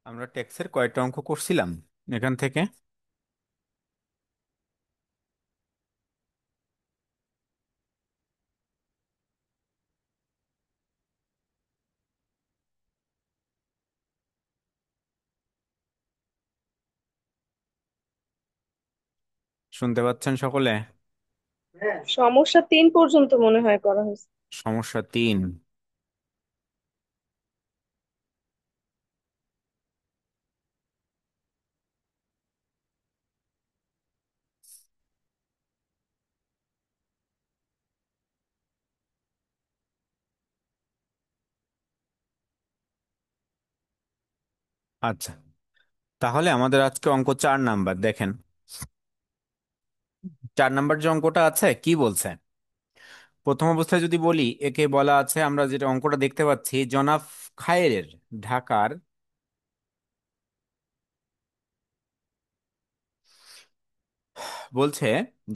আমরা ট্যাক্সের কয়টা অঙ্ক করছিলাম এখান থেকে? শুনতে পাচ্ছেন সকলে? সমস্যা 3 পর্যন্ত মনে হয় করা হয়েছে। সমস্যা 3। আচ্ছা, তাহলে আমাদের আজকে অঙ্ক 4 নাম্বার দেখেন। 4 নাম্বার যে অঙ্কটা আছে কি বলছে? প্রথম অবস্থায় যদি বলি, একে বলা আছে, আমরা যেটা অঙ্কটা দেখতে পাচ্ছি, জনাব খায়েরের ঢাকার বলছে,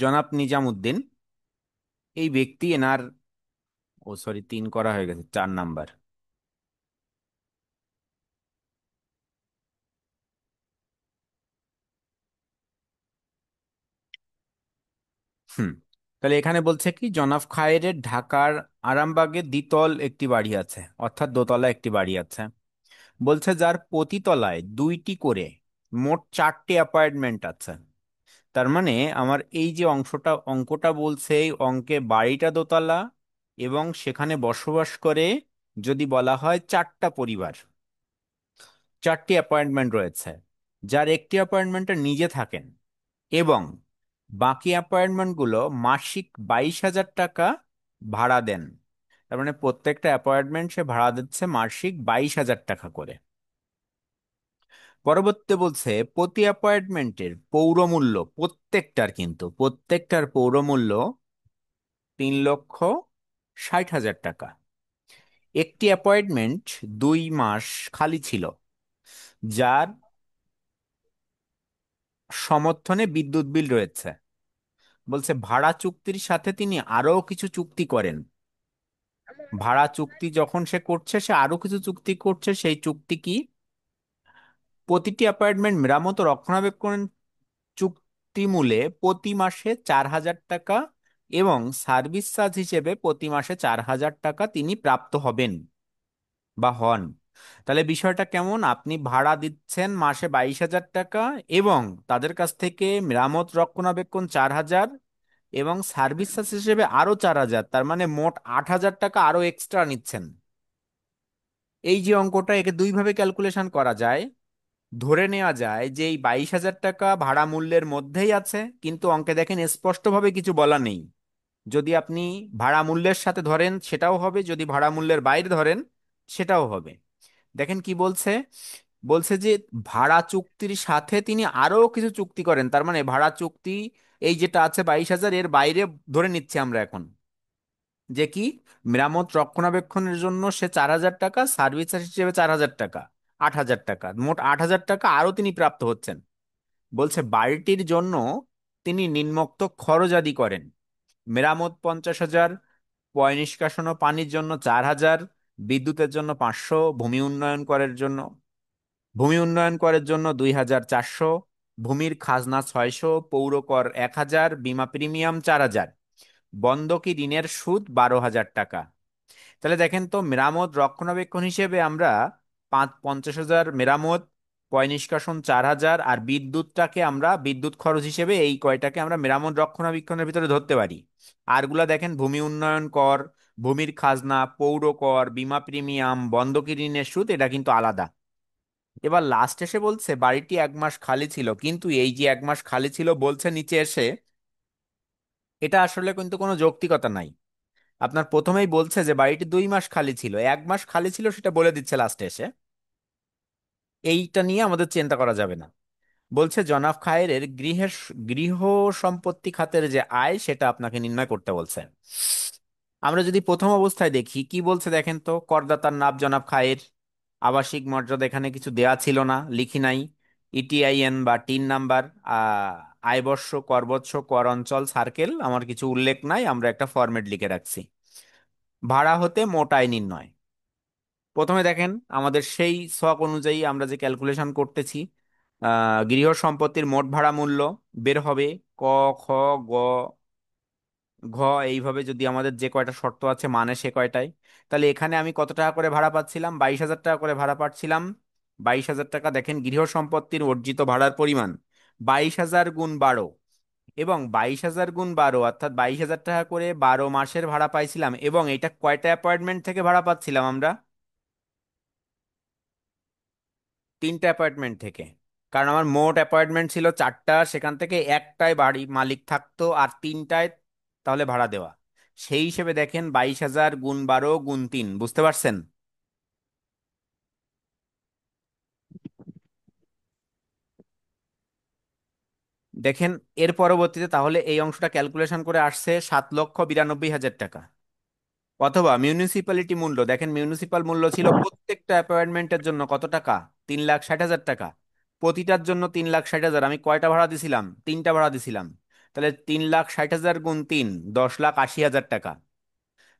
জনাব নিজামুদ্দিন এই ব্যক্তি এনার, ও সরি 3 করা হয়ে গেছে, 4 নাম্বার। হুম। তাহলে এখানে বলছে কি, জনাব খায়েরের ঢাকার আরামবাগে দ্বিতল একটি বাড়ি আছে, অর্থাৎ দোতলা একটি বাড়ি আছে। বলছে যার প্রতি তলায় 2টি করে মোট 4টে অ্যাপার্টমেন্ট আছে। তার মানে আমার এই যে অঙ্কটা বলছে, এই অঙ্কে বাড়িটা দোতলা এবং সেখানে বসবাস করে, যদি বলা হয় 4টা পরিবার, 4টি অ্যাপার্টমেন্ট রয়েছে, যার একটি অ্যাপার্টমেন্টে নিজে থাকেন এবং বাকি অ্যাপার্টমেন্টগুলো মাসিক 22,000 টাকা ভাড়া দেন। তার মানে প্রত্যেকটা অ্যাপার্টমেন্ট সে ভাড়া দিচ্ছে মাসিক 22,000 টাকা করে। পরবর্তীতে বলছে প্রতি অ্যাপার্টমেন্টের পৌরমূল্য, প্রত্যেকটার পৌরমূল্য 3,60,000 টাকা। একটি অ্যাপার্টমেন্ট 2 মাস খালি ছিল, যার সমর্থনে বিদ্যুৎ বিল রয়েছে। বলছে ভাড়া চুক্তির সাথে তিনি আরও কিছু চুক্তি করেন। ভাড়া চুক্তি যখন সে করছে, সে আরো কিছু চুক্তি করছে। সেই চুক্তি কি? প্রতিটি অ্যাপার্টমেন্ট মেরামত ও রক্ষণাবেক্ষণ চুক্তি মূলে প্রতি মাসে 4,000 টাকা এবং সার্ভিস চার্জ হিসেবে প্রতি মাসে 4,000 টাকা তিনি প্রাপ্ত হবেন বা হন। তাহলে বিষয়টা কেমন? আপনি ভাড়া দিচ্ছেন মাসে 22,000 টাকা এবং তাদের কাছ থেকে মেরামত রক্ষণাবেক্ষণ 4,000 এবং সার্ভিস চার্জ হিসেবে আরো 4,000, তার মানে মোট 8,000 টাকা আরো এক্সট্রা নিচ্ছেন। এই যে অঙ্কটা, একে দুইভাবে ক্যালকুলেশন করা যায়। ধরে নেওয়া যায় যে এই 22,000 টাকা ভাড়া মূল্যের মধ্যেই আছে, কিন্তু অঙ্কে দেখেন স্পষ্টভাবে কিছু বলা নেই। যদি আপনি ভাড়া মূল্যের সাথে ধরেন সেটাও হবে, যদি ভাড়া মূল্যের বাইরে ধরেন সেটাও হবে। দেখেন কি বলছে। বলছে যে ভাড়া চুক্তির সাথে তিনি আরো কিছু চুক্তি করেন। তার মানে ভাড়া চুক্তি, এই যেটা আছে 22,000, এর বাইরে ধরে নিচ্ছি আমরা এখন যে কি, মেরামত রক্ষণাবেক্ষণের জন্য সে 4,000 টাকা, সার্ভিস চার্জ হিসেবে 4,000 টাকা, 8,000 টাকা, মোট 8,000 টাকা আরো তিনি প্রাপ্ত হচ্ছেন। বলছে বাড়িটির জন্য তিনি নিম্নোক্ত খরচাদি করেন: মেরামত 50,000, পয়ঃনিষ্কাশন ও পানির জন্য 4,000, বিদ্যুতের জন্য 500, ভূমি উন্নয়ন করের জন্য 2,400, ভূমির খাজনা 600, পৌর কর 1,000, বীমা প্রিমিয়াম 4,000, বন্ধকি ঋণের সুদ 12,000 টাকা। তাহলে দেখেন তো, মেরামত রক্ষণাবেক্ষণ হিসেবে আমরা 50,000 মেরামত, পয়ঃনিষ্কাশন 4,000, আর বিদ্যুৎটাকে আমরা বিদ্যুৎ খরচ হিসেবে এই কয়টাকে আমরা মেরামত রক্ষণাবেক্ষণের ভিতরে ধরতে পারি। আরগুলা দেখেন ভূমি উন্নয়ন কর, ভূমির খাজনা, পৌর কর, বীমা প্রিমিয়াম, বন্ধকি ঋণের সুদ, এটা কিন্তু আলাদা। এবার লাস্ট এসে বলছে বাড়িটি 1 মাস খালি ছিল, কিন্তু এই যে 1 মাস খালি ছিল বলছে নিচে এসে, এটা আসলে কিন্তু কোনো যৌক্তিকতা নাই। আপনার প্রথমেই বলছে যে বাড়িটি 2 মাস খালি ছিল, 1 মাস খালি ছিল সেটা বলে দিচ্ছে লাস্টে এসে। এইটা নিয়ে আমাদের চিন্তা করা যাবে না। বলছে জনাব খায়েরের গৃহ সম্পত্তি খাতের যে আয়, সেটা আপনাকে নির্ণয় করতে বলছে। আমরা যদি প্রথম অবস্থায় দেখি কি বলছে, দেখেন তো, করদাতার নাম জনাব খায়ের, আবাসিক মর্যাদা এখানে কিছু দেয়া ছিল না, লিখি নাই। ইটিআইএন বা টিন নাম্বার, আয়বর্ষ, করবৎস, কর অঞ্চল, সার্কেল, আমার কিছু উল্লেখ নাই, আমরা একটা ফরম্যাট লিখে রাখছি। ভাড়া হতে মোট আয় নির্ণয়। প্রথমে দেখেন আমাদের সেই ছক অনুযায়ী আমরা যে ক্যালকুলেশন করতেছি, গৃহ সম্পত্তির মোট ভাড়া মূল্য বের হবে। ক, খ, গ, ঘ, এইভাবে যদি আমাদের যে কয়টা শর্ত আছে মানে সে কয়টাই। তাহলে এখানে আমি কত টাকা করে ভাড়া পাচ্ছিলাম? 22,000 টাকা করে ভাড়া পাচ্ছিলাম। 22,000 টাকা, দেখেন গৃহ সম্পত্তির অর্জিত ভাড়ার পরিমাণ 22,000 × 12, এবং 22,000 × 12 অর্থাৎ 22,000 টাকা করে 12 মাসের ভাড়া পাইছিলাম। এবং এটা কয়টা অ্যাপার্টমেন্ট থেকে ভাড়া পাচ্ছিলাম আমরা? 3টা অ্যাপার্টমেন্ট থেকে। কারণ আমার মোট অ্যাপার্টমেন্ট ছিল 4টা, সেখান থেকে একটায় বাড়ি মালিক থাকতো আর 3টায় তাহলে ভাড়া দেওয়া। সেই হিসেবে দেখেন 22,000 × 12 × 3, বুঝতে পারছেন? দেখেন এর পরবর্তীতে তাহলে এই অংশটা ক্যালকুলেশন করে আসছে 7,92,000 টাকা। অথবা মিউনিসিপ্যালিটি মূল্য, দেখেন মিউনিসিপাল মূল্য ছিল প্রত্যেকটা অ্যাপার্টমেন্টের জন্য কত টাকা? 3,60,000 টাকা। প্রতিটার জন্য 3,60,000, আমি কয়টা ভাড়া দিছিলাম? 3টা ভাড়া দিছিলাম। তাহলে 3,60,000 × 3, 10,80,000 টাকা।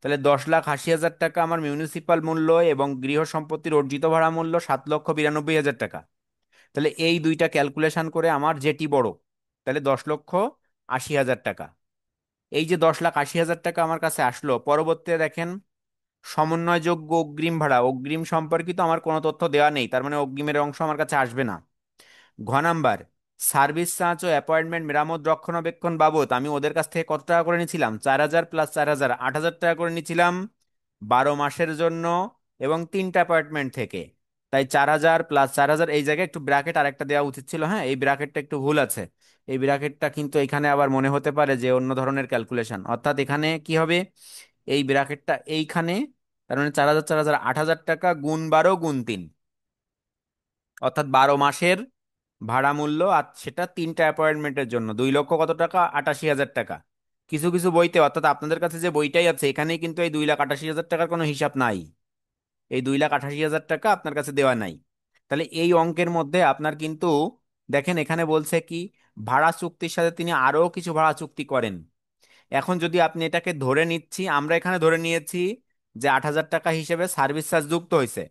তাহলে 10,80,000 টাকা আমার মিউনিসিপাল মূল্য, এবং গৃহ সম্পত্তির অর্জিত ভাড়া মূল্য 7,92,000 টাকা। তাহলে এই দুইটা ক্যালকুলেশন করে আমার যেটি বড়, তাহলে 10,80,000 টাকা। এই যে 10,80,000 টাকা আমার কাছে আসলো, পরবর্তীতে দেখেন সমন্বয়যোগ্য অগ্রিম ভাড়া, অগ্রিম সম্পর্কিত আমার কোনো তথ্য দেওয়া নেই, তার মানে অগ্রিমের অংশ আমার কাছে আসবে না। ঘ নাম্বার, সার্ভিস চার্জ ও অ্যাপয়েন্টমেন্ট মেরামত রক্ষণাবেক্ষণ বাবদ আমি ওদের কাছ থেকে কত টাকা করে নিয়েছিলাম? 4,000 প্লাস 4,000, 8,000 টাকা করে নিয়েছিলাম 12 মাসের জন্য, এবং 3টা অ্যাপার্টমেন্ট থেকে। তাই 4,000 প্লাস 4,000, এই জায়গায় একটু ব্র্যাকেট আরেকটা দেওয়া উচিত ছিল, হ্যাঁ এই ব্র্যাকেটটা একটু ভুল আছে। এই ব্র্যাকেটটা কিন্তু এখানে আবার মনে হতে পারে যে অন্য ধরনের ক্যালকুলেশন, অর্থাৎ এখানে কি হবে, এই ব্র্যাকেটটা এইখানে, তার মানে 4,000 4,000 8,000 টাকা × 12 × 3, অর্থাৎ 12 মাসের ভাড়া মূল্য, আর সেটা 3টা অ্যাপয়েন্টমেন্টের জন্য 2,00,000 কত টাকা? 88,000 টাকা। কিছু কিছু বইতে, অর্থাৎ আপনাদের কাছে যে বইটাই আছে এখানেই কিন্তু এই 2,88,000 টাকার কোনো হিসাব নাই। এই 2,88,000 টাকা আপনার কাছে দেওয়া নাই। তাহলে এই অঙ্কের মধ্যে আপনার কিন্তু দেখেন এখানে বলছে কি, ভাড়া চুক্তির সাথে তিনি আরো কিছু ভাড়া চুক্তি করেন। এখন যদি আপনি এটাকে ধরে নিচ্ছি, আমরা এখানে ধরে নিয়েছি যে 8,000 টাকা হিসেবে সার্ভিস চার্জ যুক্ত হয়েছে।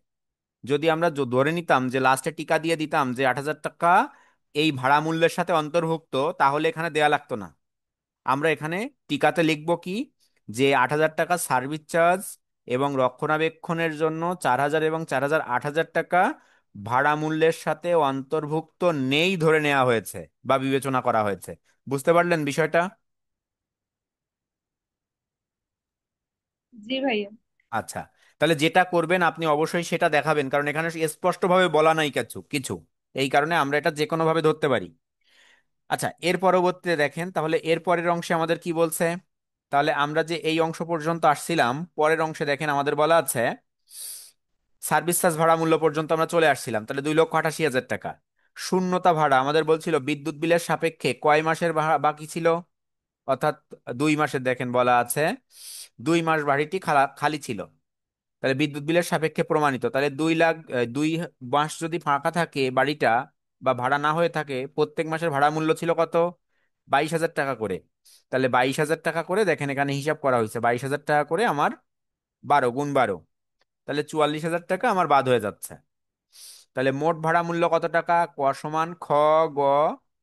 যদি আমরা ধরে নিতাম যে লাস্টে টিকা দিয়ে দিতাম যে 8,000 টাকা এই ভাড়া মূল্যের সাথে অন্তর্ভুক্ত, তাহলে এখানে দেয়া লাগতো না। আমরা এখানে টিকাতে লিখবো কি, যে 8,000 টাকা সার্ভিস চার্জ এবং রক্ষণাবেক্ষণের জন্য 4,000 এবং 4,000 8,000 টাকা ভাড়া মূল্যের সাথে অন্তর্ভুক্ত নেই ধরে নেওয়া হয়েছে বা বিবেচনা করা হয়েছে। বুঝতে পারলেন বিষয়টা? জি ভাইয়া। আচ্ছা, তাহলে যেটা করবেন আপনি অবশ্যই সেটা দেখাবেন, কারণ এখানে স্পষ্টভাবে বলা নাই কিছু কিছু, এই কারণে আমরা এটা যে কোনো ভাবে ধরতে পারি। আচ্ছা, এর পরবর্তীতে দেখেন তাহলে এর পরের অংশে আমাদের কি বলছে। তাহলে আমরা যে এই অংশ পর্যন্ত আসছিলাম, পরের অংশে দেখেন আমাদের বলা আছে সার্ভিস চার্জ ভাড়া মূল্য পর্যন্ত আমরা চলে আসছিলাম, তাহলে 2,88,000 টাকা। শূন্যতা ভাড়া আমাদের বলছিল বিদ্যুৎ বিলের সাপেক্ষে কয় মাসের ভাড়া বাকি ছিল, অর্থাৎ 2 মাসের, দেখেন বলা আছে 2 মাস বাড়িটি খালি ছিল। তাহলে বিদ্যুৎ বিলের সাপেক্ষে প্রমাণিত, তাহলে 2 লাখ 2 মাস যদি ফাঁকা থাকে বাড়িটা বা ভাড়া না হয়ে থাকে, প্রত্যেক মাসের ভাড়া মূল্য ছিল কত? 22,000 টাকা করে। তাহলে 22,000 টাকা করে দেখেন এখানে হিসাব করা হয়েছে, 22,000 টাকা করে আমার 12 × 12, তাহলে 44,000 টাকা আমার বাদ হয়ে যাচ্ছে। তাহলে মোট ভাড়া মূল্য কত টাকা? ক সমান খ, গ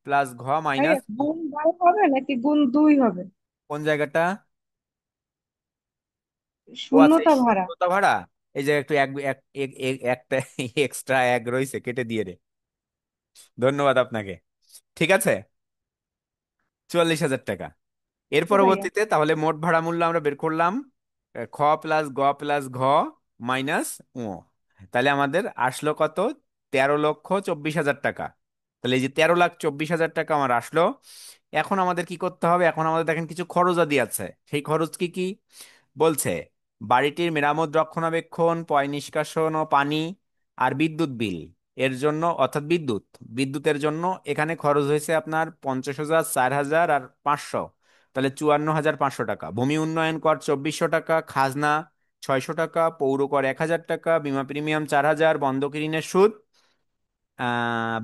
প্লাস ঘ ভাইয়া মাইনাস। গুণ 12 হবে নাকি গুণ 2 হবে? কোন জায়গাটা? ও আচ্ছা, এই শূন্যতা ভাড়া। শূন্যতা ভাড়া। এই যে একটু একটা এক্সট্রা এক রয়েছে, কেটে দিয়ে রে, ধন্যবাদ আপনাকে। ঠিক আছে, 44,000 টাকা। এর জি ভাইয়া। পরবর্তীতে তাহলে মোট ভাড়া মূল্য আমরা বের করলাম, খ প্লাস গ প্লাস ঘ মাইনাস ও। তাহলে আমাদের আসলো কত? 13,24,000 টাকা। তাহলে এই যে 13,24,000 টাকা আমার আসলো। এখন আমাদের কি করতে হবে? এখন আমাদের দেখেন কিছু খরচাদি আছে, সেই খরচ কি কি বলছে। বাড়িটির মেরামত রক্ষণাবেক্ষণ, পয় নিষ্কাশন ও পানি, আর বিদ্যুৎ বিল এর জন্য, অর্থাৎ বিদ্যুতের জন্য এখানে খরচ হয়েছে আপনার 50,000, 4,000 আর 500, তাহলে 54,500 টাকা। ভূমি উন্নয়ন কর 2,400 টাকা, খাজনা 600 টাকা, পৌর কর 1,000 টাকা, বীমা প্রিমিয়াম 4,000, বন্ধকি ঋণের সুদ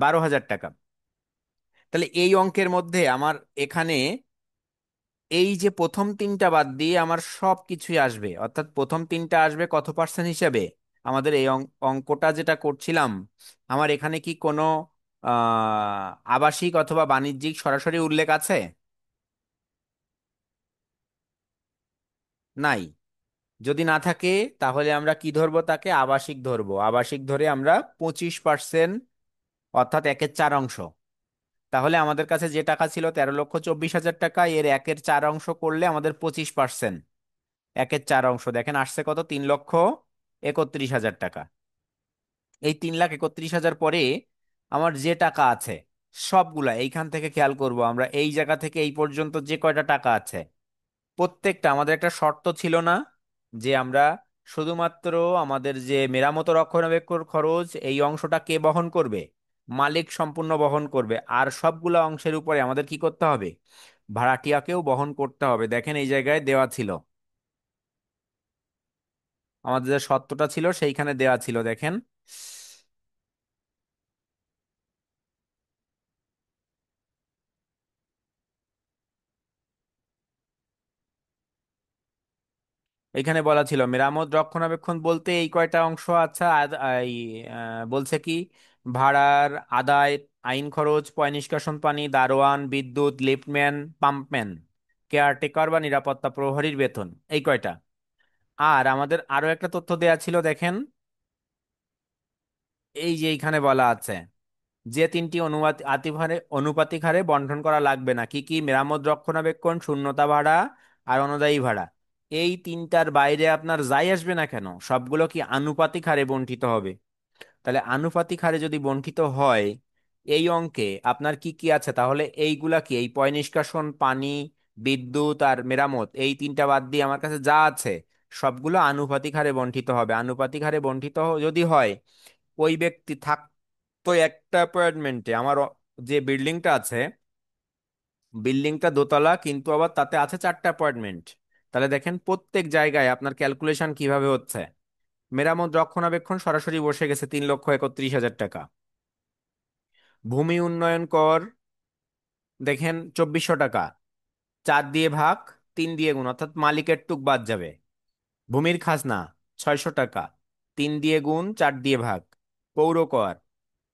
12,000 টাকা। তাহলে এই অঙ্কের মধ্যে আমার এখানে এই যে প্রথম তিনটা বাদ দিয়ে আমার সব কিছুই আসবে, অর্থাৎ প্রথম তিনটা আসবে কত পার্সেন্ট হিসাবে? আমাদের এই অঙ্কটা যেটা করছিলাম, আমার এখানে কি কোনো আবাসিক অথবা বাণিজ্যিক সরাসরি উল্লেখ আছে? নাই। যদি না থাকে তাহলে আমরা কি ধরবো, তাকে আবাসিক ধরবো। আবাসিক ধরে আমরা 25%, অর্থাৎ 1/4 অংশ। তাহলে আমাদের কাছে যে টাকা ছিল 13,24,000 টাকা, এর 1/4 অংশ করলে আমাদের 25%। 1/4 অংশ দেখেন আসছে কত, 3,31,000 টাকা। এই 3,31,000 পরে আমার যে টাকা আছে সবগুলা এইখান থেকে খেয়াল করব আমরা, এই জায়গা থেকে এই পর্যন্ত যে কয়টা টাকা আছে প্রত্যেকটা, আমাদের একটা শর্ত ছিল না যে আমরা শুধুমাত্র আমাদের যে মেরামত রক্ষণাবেক্ষণ খরচ এই অংশটা কে বহন করবে, মালিক সম্পূর্ণ বহন করবে, আর সবগুলা অংশের উপরে আমাদের কি করতে হবে, ভাড়াটিয়াকেও বহন করতে হবে। দেখেন এই জায়গায় দেওয়া ছিল, আমাদের যে শর্তটা ছিল সেইখানে দেওয়া ছিল, দেখেন এখানে বলা ছিল মেরামত রক্ষণাবেক্ষণ বলতে এই কয়টা অংশ। আচ্ছা এই বলছে কি, ভাড়ার আদায়, আইন খরচ, পয় নিষ্কাশন পানি, দারোয়ান, বিদ্যুৎ, লিফটম্যান, পাম্পম্যান, কেয়ারটেকার বা নিরাপত্তা প্রহরীর বেতন, এই কয়টা। আর আমাদের আরো একটা তথ্য দেয়া ছিল, দেখেন এই যে এইখানে বলা আছে যে তিনটি অনুপাতিক হারে বন্টন করা লাগবে না, কি কি, মেরামত রক্ষণাবেক্ষণ, শূন্যতা ভাড়া আর অনুদায়ী ভাড়া। এই তিনটার বাইরে আপনার যাই আসবে না কেন সবগুলো কি আনুপাতিক হারে বন্টিত হবে। তাহলে আনুপাতিক হারে যদি বন্টিত হয় এই অঙ্কে আপনার কি কি আছে, তাহলে এইগুলা কি, এই পয় নিষ্কাশন, পানি, বিদ্যুৎ আর মেরামত, এই তিনটা বাদ দিয়ে আমার কাছে যা আছে সবগুলো আনুপাতিক হারে বন্টিত হবে। আনুপাতিক হারে বন্টিত যদি হয়, ওই ব্যক্তি থাকতো একটা অ্যাপার্টমেন্টে, আমার যে বিল্ডিংটা আছে, বিল্ডিংটা দোতলা কিন্তু আবার তাতে আছে 4টা অ্যাপার্টমেন্ট। তাহলে দেখেন প্রত্যেক জায়গায় আপনার ক্যালকুলেশন কিভাবে হচ্ছে। মেরামত রক্ষণাবেক্ষণ সরাসরি বসে গেছে 3,31,000 টাকা। ভূমি উন্নয়ন কর দেখেন 2,400 টাকা, 4 দিয়ে ভাগ, 3 দিয়ে গুণ, অর্থাৎ মালিকের টুক বাদ যাবে। ভূমির খাজনা 600 টাকা, 3 দিয়ে গুণ, 4 দিয়ে ভাগ। পৌর কর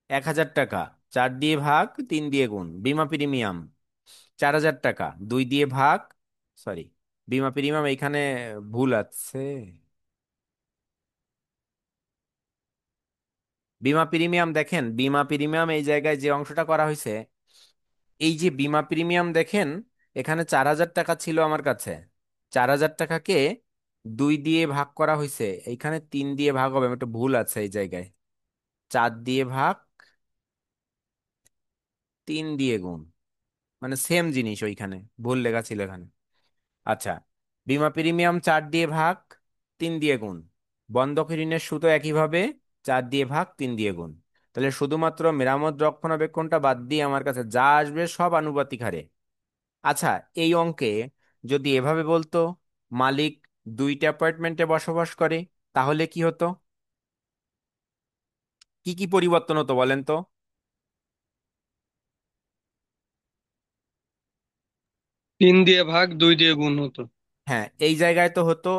1,000 টাকা, 4 দিয়ে ভাগ, 3 দিয়ে গুণ। বীমা প্রিমিয়াম 4,000 টাকা, 2 দিয়ে ভাগ, সরি, বীমা প্রিমিয়াম এইখানে ভুল আছে। বীমা প্রিমিয়াম দেখেন, বীমা প্রিমিয়াম এই জায়গায় যে অংশটা করা হয়েছে, এই যে বীমা প্রিমিয়াম দেখেন, এখানে 4,000 টাকা ছিল আমার কাছে। 4,000 টাকাকে 2 দিয়ে ভাগ করা হয়েছে, এইখানে 3 দিয়ে ভাগ হবে, একটা ভুল আছে এই জায়গায়। 4 দিয়ে ভাগ, 3 দিয়ে গুণ, মানে সেম জিনিস ওইখানে ভুল লেখা ছিল এখানে। আচ্ছা, বীমা প্রিমিয়াম 4 দিয়ে ভাগ, 3 দিয়ে গুণ। বন্ধক ঋণের সুদও একইভাবে 4 দিয়ে ভাগ, 3 দিয়ে গুণ। তাহলে শুধুমাত্র মেরামত রক্ষণাবেক্ষণটা বাদ দিয়ে আমার কাছে যা আসবে সব আনুপাতিক হারে। আচ্ছা, এই অঙ্কে যদি এভাবে বলতো মালিক 2টা অ্যাপার্টমেন্টে বসবাস করে, তাহলে কি হতো, কি কি পরিবর্তন হতো বলেন তো? 3 দিয়ে ভাগ 2 দিয়ে গুণ হতো। হ্যাঁ, এই জায়গায় তো হতো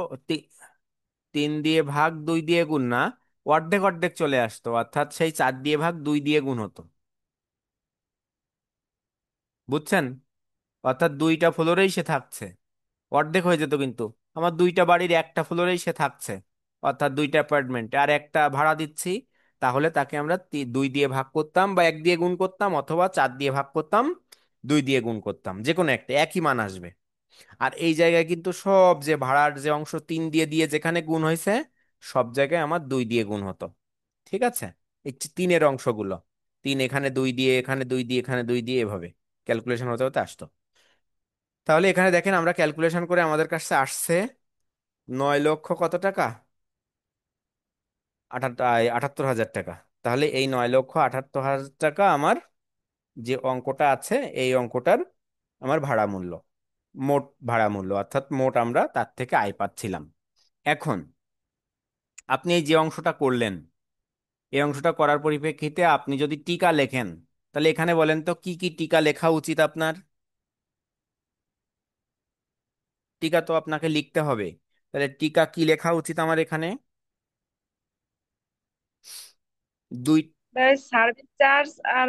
3 দিয়ে ভাগ 2 দিয়ে গুণ না, অর্ধেক অর্ধেক চলে আসতো, অর্থাৎ সেই 4 দিয়ে ভাগ 2 দিয়ে গুণ হতো। বুঝছেন? অর্থাৎ 2টা ফ্লোরেই সে থাকছে, অর্ধেক হয়ে যেত কিন্তু। আমার 2টা বাড়ির একটা ফ্লোরেই সে থাকছে, অর্থাৎ 2টা অ্যাপার্টমেন্টে আর একটা ভাড়া দিচ্ছি। তাহলে তাকে আমরা 2 দিয়ে ভাগ করতাম বা 1 দিয়ে গুণ করতাম, অথবা 4 দিয়ে ভাগ করতাম, 2 দিয়ে গুণ করতাম, যে কোনো একটা একই মান আসবে। আর এই জায়গায় কিন্তু সব যে ভাড়ার যে অংশ 3 দিয়ে দিয়ে যেখানে গুণ হয়েছে সব জায়গায় আমার 2 দিয়ে গুণ হতো। ঠিক আছে? এই যে তিনের অংশগুলো, 3 এখানে 2 দিয়ে, এখানে 2 দিয়ে, এখানে 2 দিয়ে, এভাবে ক্যালকুলেশন হতে হতে আসতো। তাহলে এখানে দেখেন আমরা ক্যালকুলেশন করে আমাদের কাছে আসছে 9 লক্ষ কত টাকা, 78,000 টাকা। তাহলে এই 9,78,000 টাকা আমার যে অঙ্কটা আছে এই অঙ্কটার আমার ভাড়া মূল্য, মোট ভাড়া মূল্য, অর্থাৎ মোট আমরা তার থেকে আয় পাচ্ছিলাম। এখন আপনি এই যে অংশটা করলেন, এই অংশটা করার পরিপ্রেক্ষিতে আপনি যদি টিকা লেখেন, তাহলে এখানে বলেন তো কি কি টিকা লেখা উচিত আপনার। টিকা তো আপনাকে লিখতে হবে, তাহলে টিকা কি লেখা উচিত আমার এখানে? দুই। সার্ভিস চার্জ আর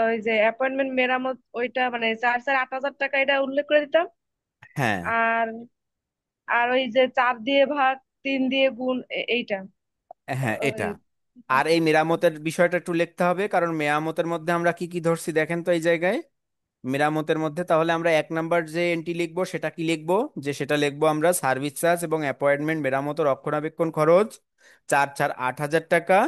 ওই যে অ্যাপয়েন্টমেন্ট মেরামত ওইটা মানে 4,800 টাকা এটা উল্লেখ করে দিতাম। হ্যাঁ, আর আর ওই যে 4 দিয়ে ভাগ 3 দিয়ে গুণ এইটা হ্যাঁ ওই এটা। আর এই মেরামতের বিষয়টা একটু লিখতে হবে, কারণ মেরামতের মধ্যে আমরা কি কি ধরছি দেখেন তো এই জায়গায়। মেরামতের মধ্যে তাহলে আমরা 1 নাম্বার যে এন্ট্রি লিখবো সেটা কি লিখবো, যে সেটা লিখবো আমরা সার্ভিস চার্জ এবং অ্যাপয়েন্টমেন্ট মেরামত ও রক্ষণাবেক্ষণ খরচ 4 4 8 হাজার টাকা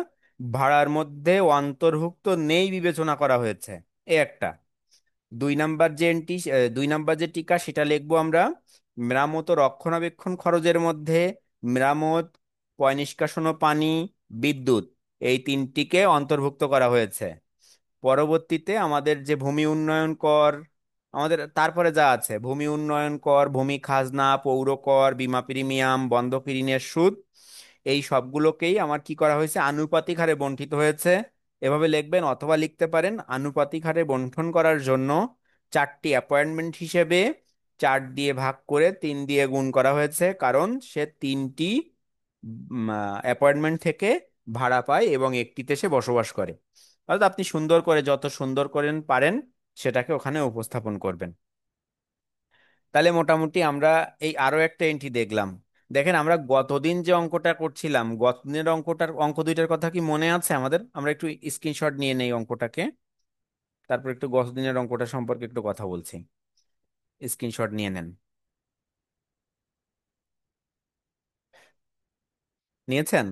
ভাড়ার মধ্যে অন্তর্ভুক্ত নেই বিবেচনা করা হয়েছে। এ একটা। 2 নাম্বার যে এন্ট্রি, 2 নাম্বার যে টিকা সেটা লিখবো আমরা মেরামত ও রক্ষণাবেক্ষণ খরচের মধ্যে মেরামত, পয়ঃনিষ্কাশন ও পানি, বিদ্যুৎ, এই তিনটিকে অন্তর্ভুক্ত করা হয়েছে। পরবর্তীতে আমাদের যে ভূমি উন্নয়ন কর, আমাদের তারপরে যা আছে ভূমি উন্নয়ন কর, ভূমি খাজনা, পৌর কর, বীমা প্রিমিয়াম, বন্ধক ঋণের সুদ, এই সবগুলোকেই আমার কি করা হয়েছে আনুপাতিক হারে বণ্টিত হয়েছে। এভাবে লিখবেন, অথবা লিখতে পারেন আনুপাতিক হারে বণ্টন করার জন্য 4টি অ্যাপয়েন্টমেন্ট হিসেবে 4 দিয়ে ভাগ করে 3 দিয়ে গুণ করা হয়েছে, কারণ সে 3টি অ্যাপয়েন্টমেন্ট থেকে ভাড়া পায় এবং একটিতে সে বসবাস করে। অর্থাৎ আপনি সুন্দর করে, যত সুন্দর করেন পারেন সেটাকে ওখানে উপস্থাপন করবেন। তাহলে মোটামুটি আমরা এই আরো একটা এন্ট্রি দেখলাম। দেখেন আমরা গতদিন যে অঙ্কটা করছিলাম, গতদিনের অঙ্ক দুইটার কথা কি মনে আছে আমাদের? আমরা একটু স্ক্রিনশট নিয়ে নেই অঙ্কটাকে, তারপর একটু গতদিনের অঙ্কটা সম্পর্কে একটু কথা বলছি। স্ক্রিনশট নিয়ে নেন। নিয়েছেন?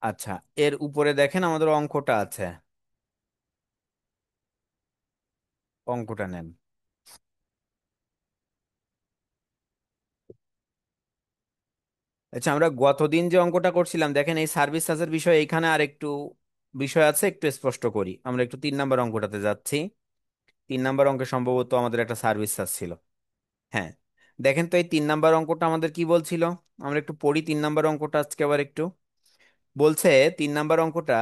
আচ্ছা, এর উপরে দেখেন আমাদের অঙ্কটা আছে, অঙ্কটা নেন। আচ্ছা, আমরা গতদিন যে অঙ্কটা করছিলাম দেখেন এই সার্ভিস চার্জের বিষয় এইখানে আর একটু বিষয় আছে, একটু স্পষ্ট করি। আমরা একটু 3 নাম্বার অঙ্কটাতে যাচ্ছি। 3 নাম্বার অঙ্কে সম্ভবত আমাদের একটা সার্ভিস চার্জ ছিল। হ্যাঁ, দেখেন তো এই 3 নাম্বার অঙ্কটা আমাদের কি বলছিল। আমরা একটু পড়ি 3 নাম্বার অঙ্কটা আজকে আবার একটু। বলছে 3 নাম্বার অঙ্কটা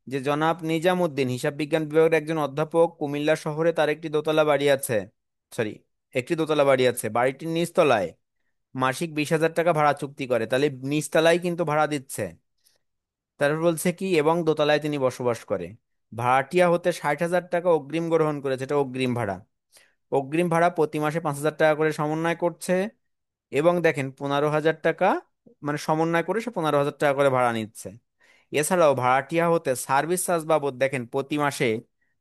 যে জনাব নিজামুদ্দিন হিসাব বিজ্ঞান বিভাগের একজন অধ্যাপক, কুমিল্লা শহরে তার একটি দোতলা বাড়ি আছে। সরি, একটি দোতলা বাড়ি আছে, বাড়িটির নিচতলায় মাসিক 20,000 টাকা ভাড়া চুক্তি করে, তাহলে নিচতলায় কিন্তু ভাড়া দিচ্ছে। তারপর বলছে কি এবং দোতলায় তিনি বসবাস করে। ভাড়াটিয়া হতে 60,000 টাকা অগ্রিম গ্রহণ করেছে, এটা অগ্রিম ভাড়া। অগ্রিম ভাড়া প্রতি মাসে 5,000 টাকা করে সমন্বয় করছে। এবং দেখেন 15,000 টাকা, মানে সমন্বয় করে সে 15,000 টাকা করে ভাড়া নিচ্ছে। এছাড়াও ভাড়াটিয়া হতে সার্ভিস চার্জ বাবদ দেখেন প্রতি মাসে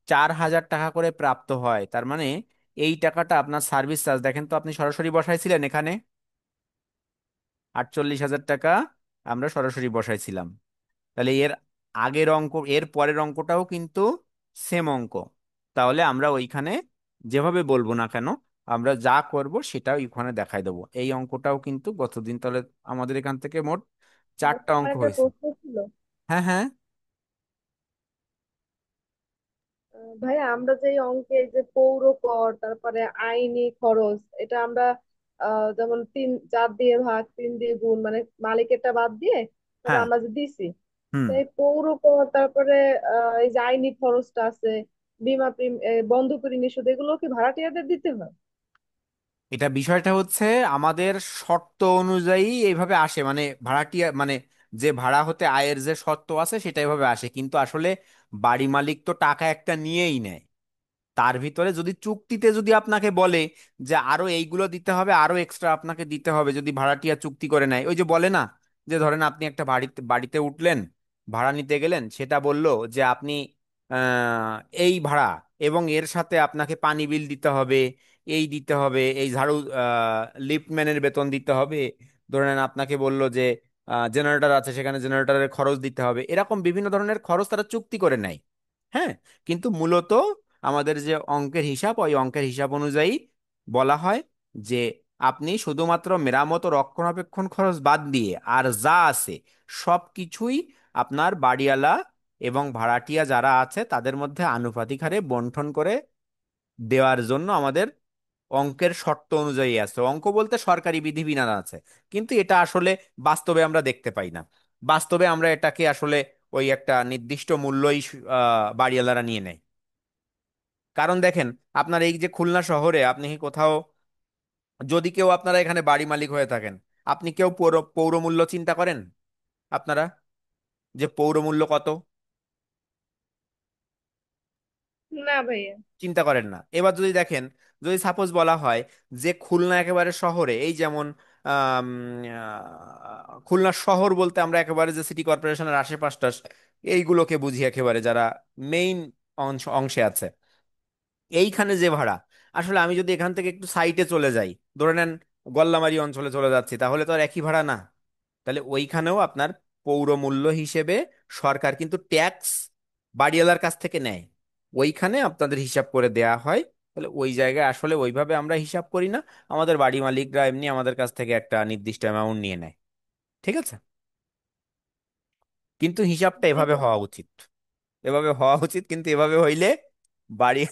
4,000 টাকা করে প্রাপ্ত হয়। তার মানে এই টাকাটা আপনার সার্ভিস চার্জ, দেখেন তো আপনি সরাসরি বসাইছিলেন এখানে 48,000 টাকা আমরা সরাসরি বসাইছিলাম। তাহলে এর আগের অঙ্ক, এর পরের অঙ্কটাও কিন্তু সেম অঙ্ক। তাহলে আমরা ওইখানে যেভাবে বলবো না কেন, আমরা যা করব সেটা ওইখানে দেখাই দেবো। এই অঙ্কটাও কিন্তু গতদিন, তাহলে আমাদের এখান থেকে মোট ভাই, 4টা আমার অঙ্ক একটা হয়েছে। প্রশ্ন ছিল। হ্যাঁ, হ্যাঁ, ভাই, আমরা যে এই অঙ্কে এই যে পৌর কর তারপরে আইনি খরচ এটা আমরা যেমন 4 দিয়ে ভাগ 3 দিয়ে গুণ মানে মালিকেরটা বাদ দিয়ে তারপর হ্যাঁ। আমরা যে দিছি। হুম। তো এই পৌর কর তারপরে এই যে আইনি খরচটা আছে, বন্ধক ঋণের সুদ, এগুলো কি ভাড়াটিয়াদের দিতে হয়? এটা বিষয়টা হচ্ছে আমাদের শর্ত অনুযায়ী এইভাবে আসে, মানে ভাড়াটিয়া মানে যে ভাড়া হতে আয়ের যে শর্ত আছে সেটা এভাবে আসে, কিন্তু আসলে বাড়ি মালিক তো টাকা একটা নিয়েই নেয়। তার ভিতরে যদি চুক্তিতে যদি আপনাকে বলে যে আরো এইগুলো দিতে হবে, আরো এক্সট্রা আপনাকে দিতে হবে, যদি ভাড়াটিয়া চুক্তি করে নেয়, ওই যে বলে না, যে ধরেন আপনি একটা বাড়িতে বাড়িতে উঠলেন, ভাড়া নিতে গেলেন, সেটা বলল যে আপনি এই ভাড়া এবং এর সাথে আপনাকে পানি বিল দিতে হবে, এই দিতে হবে, এই ঝাড়ু লিফটম্যানের বেতন দিতে হবে, ধরেন আপনাকে বলল যে জেনারেটর আছে সেখানে জেনারেটরের খরচ দিতে হবে, এরকম বিভিন্ন ধরনের খরচ তারা চুক্তি করে নেয়। হ্যাঁ, কিন্তু মূলত আমাদের যে অঙ্কের হিসাব, ওই অঙ্কের হিসাব অনুযায়ী বলা হয় যে আপনি শুধুমাত্র মেরামত ও রক্ষণাবেক্ষণ খরচ বাদ দিয়ে আর যা আছে সব কিছুই আপনার বাড়িওয়ালা এবং ভাড়াটিয়া যারা আছে তাদের মধ্যে আনুপাতিক হারে বন্টন করে দেওয়ার জন্য আমাদের অঙ্কের শর্ত অনুযায়ী আছে। অঙ্ক বলতে সরকারি বিধিবিধান আছে, কিন্তু এটা আসলে বাস্তবে আমরা দেখতে পাই না। বাস্তবে আমরা এটাকে আসলে ওই একটা নির্দিষ্ট মূল্যই বাড়িওয়ালারা নিয়ে নেয়। কারণ দেখেন, আপনার এই যে খুলনা শহরে আপনি কি কোথাও, যদি কেউ আপনারা এখানে বাড়ি মালিক হয়ে থাকেন, আপনি কেউ পৌর পৌরমূল্য চিন্তা করেন আপনারা, যে পৌরমূল্য কত? না ভাইয়া। চিন্তা করেন না। এবার যদি দেখেন, যদি সাপোজ বলা হয় যে খুলনা একেবারে শহরে, এই যেমন খুলনা শহর বলতে আমরা একেবারে যে সিটি কর্পোরেশনের আশেপাশটা এইগুলোকে বুঝি, একেবারে যারা মেইন অংশে আছে, এইখানে যে ভাড়া, আসলে আমি যদি এখান থেকে একটু সাইটে চলে যাই, ধরে নেন গল্লামারি অঞ্চলে চলে যাচ্ছি, তাহলে তো আর একই ভাড়া না। তাহলে ওইখানেও আপনার পৌর মূল্য হিসেবে সরকার কিন্তু ট্যাক্স বাড়িওয়ালার কাছ থেকে নেয়, ওইখানে আপনাদের হিসাব করে দেয়া হয়। তাহলে ওই জায়গায় আসলে ওইভাবে আমরা হিসাব করি না, আমাদের বাড়ি মালিকরা এমনি আমাদের কাছ থেকে একটা নির্দিষ্ট অ্যামাউন্ট নিয়ে নেয়। ঠিক আছে? কিন্তু হিসাবটা জি এভাবে হওয়া ভাইয়া। উচিত, এভাবে হওয়া উচিত, কিন্তু এভাবে হইলে বাড়ি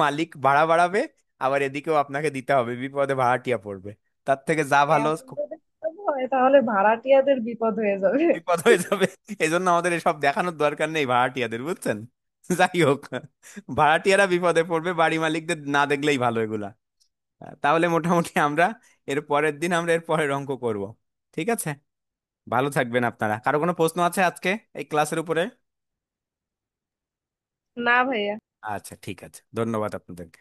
মালিক ভাড়া বাড়াবে, আবার এদিকেও আপনাকে দিতে হবে, বিপদে ভাড়াটিয়া পড়বে। তার থেকে যা ভালো, এমন যদি বিপদ হয় তাহলে ভাড়াটিয়াদের বিপদ হয়ে যাবে। বিপদ হয়ে যাবে। এই জন্য আমাদের এসব দেখানোর দরকার নেই ভাড়াটিয়াদের, বুঝছেন? যাই হোক, ভাড়াটিয়ারা বিপদে পড়বে, বাড়ি মালিকদের না দেখলেই ভালো এগুলা। তাহলে মোটামুটি আমরা এর পরের দিন আমরা এর পরের অঙ্ক করব। ঠিক আছে? ভালো থাকবেন আপনারা। কারো কোনো প্রশ্ন আছে আজকে এই ক্লাসের উপরে? না ভাইয়া। আচ্ছা, ঠিক আছে, ধন্যবাদ আপনাদেরকে।